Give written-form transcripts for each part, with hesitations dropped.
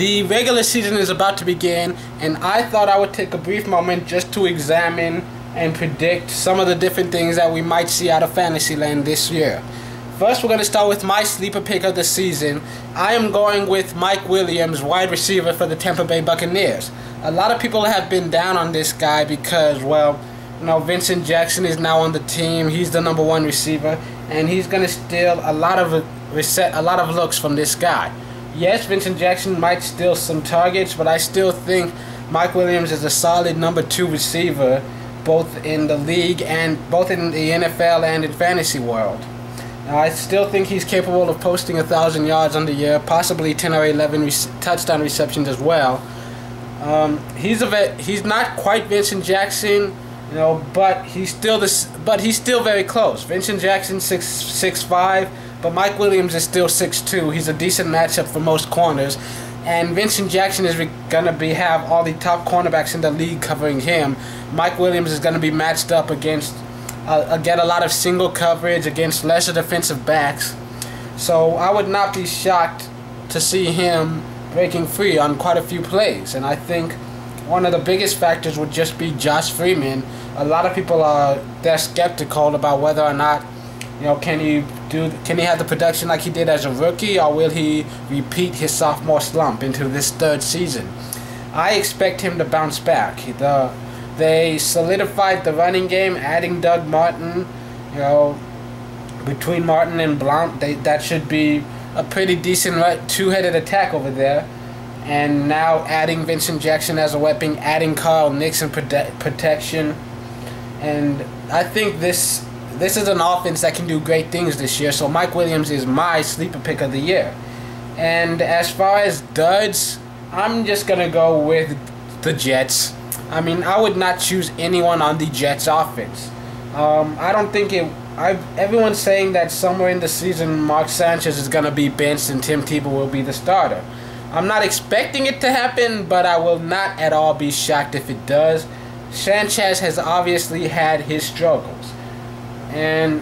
The regular season is about to begin, and I thought I would take a brief moment just to examine and predict some of the different things that we might see out of Fantasyland this year. First, we're going to start with my sleeper pick of the season. I am going with Mike Williams, wide receiver for the Tampa Bay Buccaneers. A lot of people have been down on this guy because, well, Vincent Jackson is now on the team. He's the #1 receiver, and he's going to steal a lot of looks from this guy. Yes, Vincent Jackson might steal some targets, but I still think Mike Williams is a solid #2 receiver, both in the league and both in the NFL and in fantasy world. I still think he's capable of posting 1,000 yards on the year, possibly 10 or 11 touchdown receptions as well. He's not quite Vincent Jackson, but he's still very close. Vincent Jackson 6'5", but Mike Williams is still 6'2". He's a decent matchup for most corners, and Vincent Jackson is gonna have all the top cornerbacks in the league covering him. Mike Williams is gonna be matched up against get a lot of single coverage against lesser defensive backs. So I would not be shocked to see him breaking free on quite a few plays. And I think one of the biggest factors would just be Josh Freeman. A lot of people they're skeptical about whether or not can he have the production like he did as a rookie, or will he repeat his sophomore slump into this third season. I expect him to bounce back. They solidified the running game, adding Doug Martin. Between Martin and Blount, that should be a pretty decent two-headed attack over there. And now adding Vincent Jackson as a weapon, adding Carl Nix in protection. And I think this is an offense that can do great things this year. So Mike Williams is my sleeper pick of the year. And as far as duds, I'm just going to go with the Jets. I mean, I would not choose anyone on the Jets offense. I don't think everyone's saying that somewhere in the season Mark Sanchez is going to be benched and Tim Tebow will be the starter. I'm not expecting it to happen, but I will not at all be shocked if it does. Sanchez has obviously had his struggles. And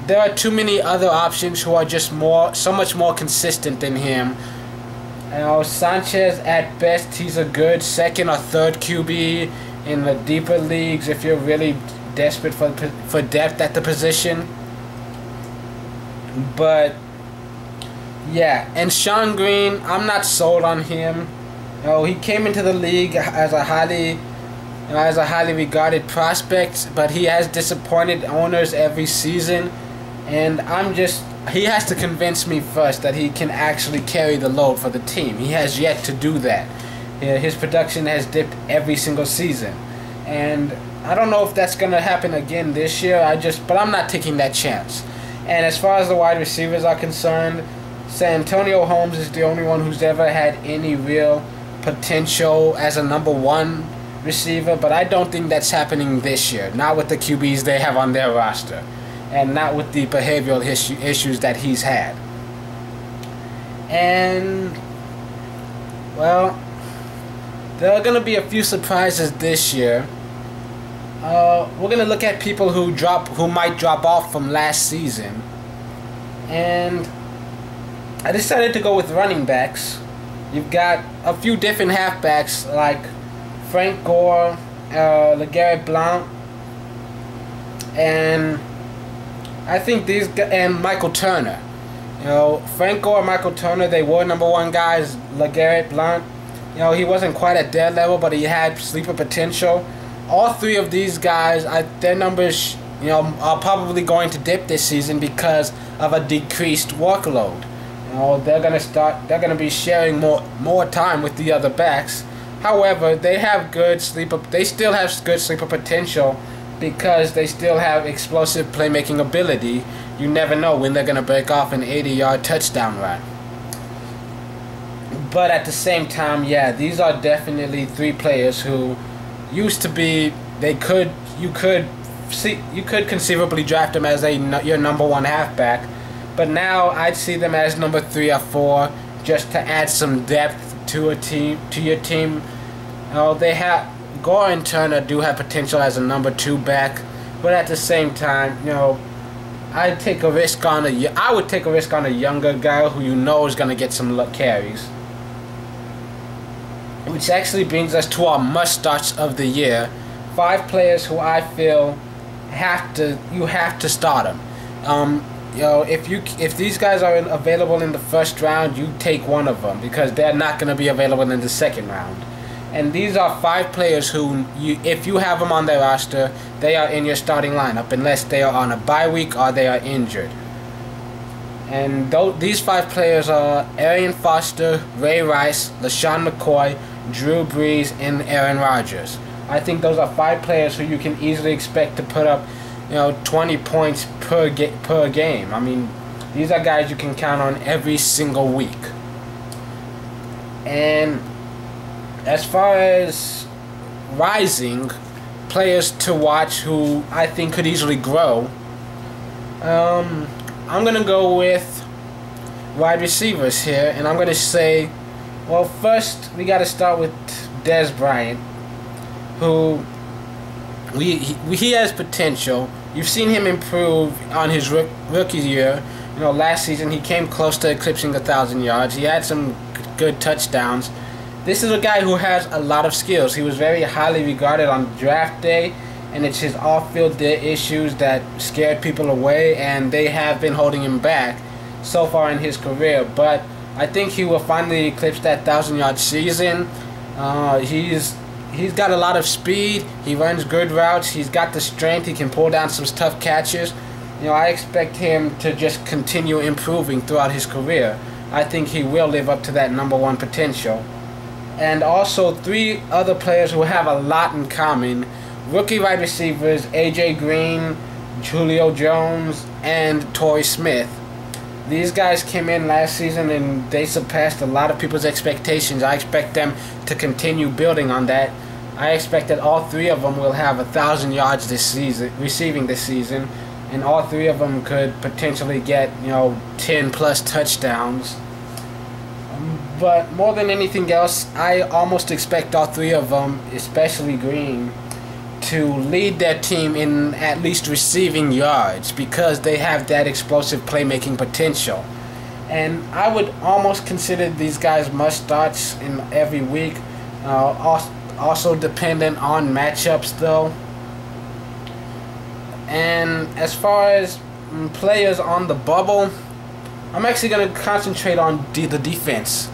there are too many other options who are just so much more consistent than him. Sanchez, at best, he's a good second or third QB in the deeper leagues if you're really desperate for depth at the position. But yeah, and Shonne Green, I'm not sold on him. He came into the league as a highly regarded prospect, but he has disappointed owners every season, and he has to convince me first that he can actually carry the load for the team. He has yet to do that. His production has dipped every single season, and I don't know if that's going to happen again this year. But I'm not taking that chance. And as far as the wide receivers are concerned, Santonio Holmes is the only one who's ever had any real potential as a #1 receiver, but I don't think that's happening this year. Not with the QBs they have on their roster, and not with the behavioral issues that he's had. And, well, there are going to be a few surprises this year. We're going to look at people who might drop off from last season. And I decided to go with running backs. You've got a few different halfbacks like Frank Gore, Legarret Blount, and I think and Micheal Turner. Frank Gore and Micheal Turner, they were #1 guys. Legarret Blount, he wasn't quite at their level, but he had sleeper potential. All three of these guys, their numbers, are probably going to dip this season because of a decreased workload. They're gonna be sharing more time with the other backs. However, they still have good sleeper potential because they still have explosive playmaking ability. You never know when they're going to break off an 80-yard touchdown run. But at the same time, yeah, these are definitely three players who used to be, you could conceivably draft them as your #1 halfback, but now I'd see them as #3 or 4 just to add some depth to your team. Gore and Turner do have potential as a #2 back, but at the same time, I would take a risk on a younger guy who is going to get some carries. which actually brings us to our must-starts of the year. 5 players who I feel you have to start them. If these guys are available in the first round, you take one of them because they're not going to be available in the second round. And these are 5 players who, if you have them on their roster, they are in your starting lineup unless they are on a bye week or they are injured. And these 5 players are Arian Foster, Ray Rice, LaShawn McCoy, Drew Brees, and Aaron Rodgers. I think those are 5 players who you can easily expect to put up 20 points per game. I mean, these are guys you can count on every single week. And as far as rising players to watch who I think could easily grow, I'm going to go with wide receivers here. And I'm going to say, well, first we got to start with Dez Bryant, who he has potential. You've seen him improve on his rookie year. Last season he came close to eclipsing 1,000 yards. He had some good touchdowns. This is a guy who has a lot of skills. He was very highly regarded on draft day, and it's his off-field issues that scared people away, and they have been holding him back so far in his career. But I think he will finally eclipse that 1,000-yard season. He's got a lot of speed. He runs good routes. He's got the strength. He can pull down some tough catches. I expect him to just continue improving throughout his career. I think he will live up to that #1 potential. And also 3 other players who have a lot in common. Rookie wide receivers A.J. Green, Julio Jones, and Torrey Smith. These guys came in last season and they surpassed a lot of people's expectations. I expect them to continue building on that. I expect that all 3 of them will have 1,000 yards this season, receiving this season, and all 3 of them could potentially get 10+ touchdowns. But more than anything else, I almost expect all 3 of them, especially Green, to lead their team in at least receiving yards because they have that explosive playmaking potential. And I would almost consider these guys must-starts in every week. Also dependent on matchups, though. And as far as players on the bubble, I'm actually going to concentrate on the defense.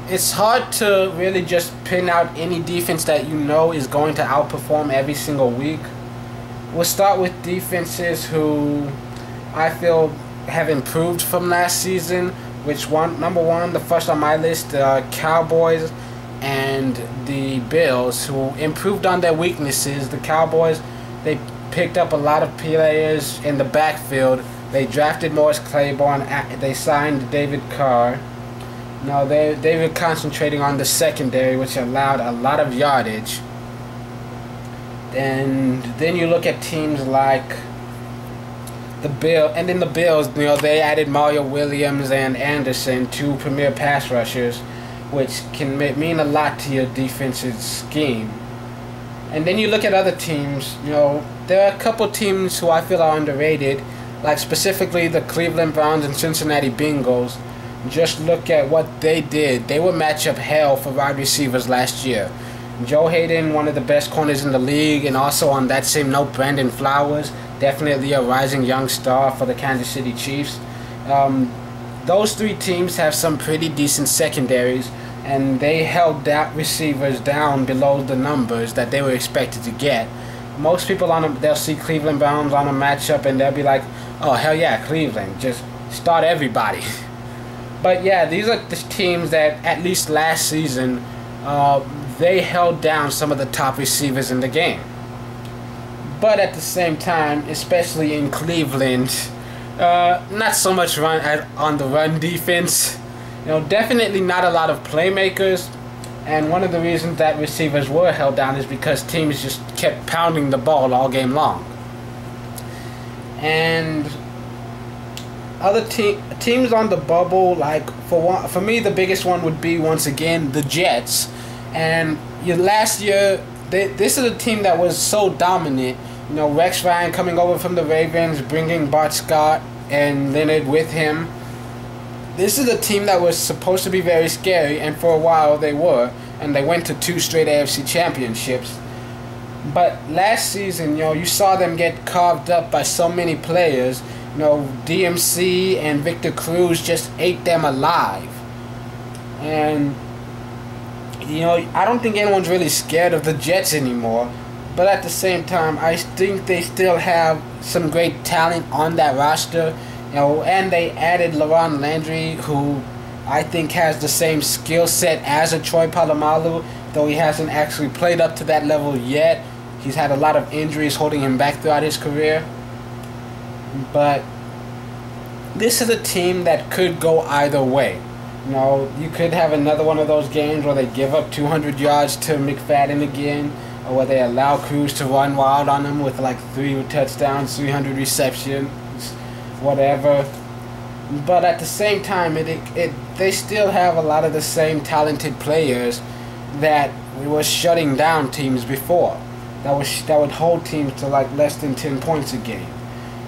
It's hard to really just pin out any defense that is going to outperform every single week. We'll start with defenses who I feel have improved from last season. Number 1, the first on my list, the Cowboys and the Bills, who improved on their weaknesses. The Cowboys, they picked up a lot of players in the backfield. They drafted Morris Claiborne. They signed David Carr. No, they were concentrating on the secondary, which allowed a lot of yardage. And then you look at teams like the Bills, and in the Bills, they added Mario Williams and Anderson, 2 premier pass rushers, which can mean a lot to your defensive scheme. And then you look at other teams. There are a couple teams who I feel are underrated, like specifically the Cleveland Browns and Cincinnati Bengals. Just look at what they did. They were matchup hell for wide receivers last year. Joe Hayden, one of the best corners in the league, and also on that same note, Brandon Flowers, definitely a rising young star for the Kansas City Chiefs. Those 3 teams have some pretty decent secondaries, and they held that receivers down below the numbers that they were expected to get. Most people they'll see Cleveland Browns on a matchup and they'll be like, oh, hell yeah, Cleveland, just start everybody. But yeah, these are the teams that, at least last season, they held down some of the top receivers in the game. But at the same time, especially in Cleveland, not so much on the run defense. Definitely not a lot of playmakers. And one of the reasons that receivers were held down is because teams just kept pounding the ball all game long. And other teams on the bubble, like for me, the biggest one would be once again the Jets. And last year, this is a team that was so dominant. Rex Ryan coming over from the Ravens, bringing Bart Scott and Leonard with him. This is a team that was supposed to be very scary, and for a while they were. and they went to 2 straight AFC championships. But last season, you saw them get carved up by so many players. DMC and Victor Cruz just ate them alive. And, I don't think anyone's really scared of the Jets anymore. But at the same time, I think they still have some great talent on that roster. And they added LaRon Landry, who I think has the same skill set as a Troy Polamalu, though he hasn't actually played up to that level yet. He's had a lot of injuries holding him back throughout his career. But this is a team that could go either way. You could have another one of those games where they give up 200 yards to McFadden again, or where they allow Cruz to run wild on them with like 3 touchdowns, 300 receptions, whatever. But at the same time, they still have a lot of the same talented players that we were shutting down teams before. That would hold teams to like less than 10 points a game.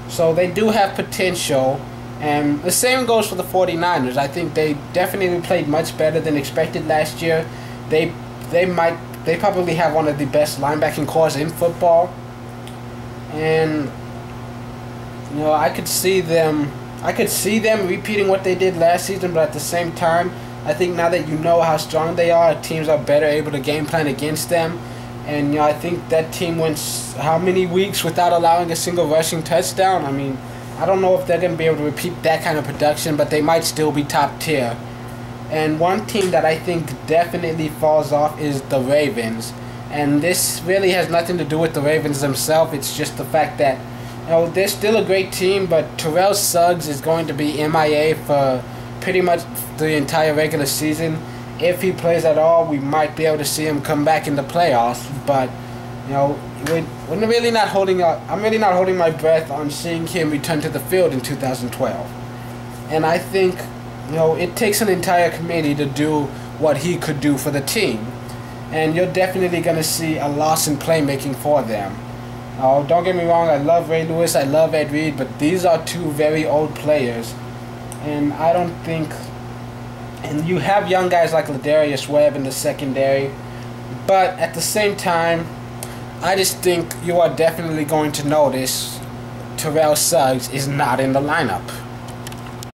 So they do have potential, and the same goes for the 49ers. I think they definitely played much better than expected last year. They probably have one of the best linebacking cores in football, and I could see them repeating what they did last season. But at the same time, I think now that you know how strong they are, teams are better able to game plan against them. And I think that team went how many weeks without allowing a single rushing touchdown? I mean, I don't know if they're going to be able to repeat that kind of production, but they might still be top tier. And one team that I think definitely falls off is the Ravens. And this really has nothing to do with the Ravens themselves. It's just the fact that they're still a great team, but Terrell Suggs is going to be MIA for pretty much the entire regular season. If he plays at all, we might be able to see him come back in the playoffs. But I'm really not holding my breath on seeing him return to the field in 2012. And I think it takes an entire committee to do what he could do for the team. And you're definitely going to see a loss in playmaking for them. Don't get me wrong, I love Ray Lewis, I love Ed Reed, but these are 2 very old players. And I don't think... And you have young guys like Ladarius Webb in the secondary. But at the same time, I just think you are definitely going to notice Terrell Suggs is not in the lineup.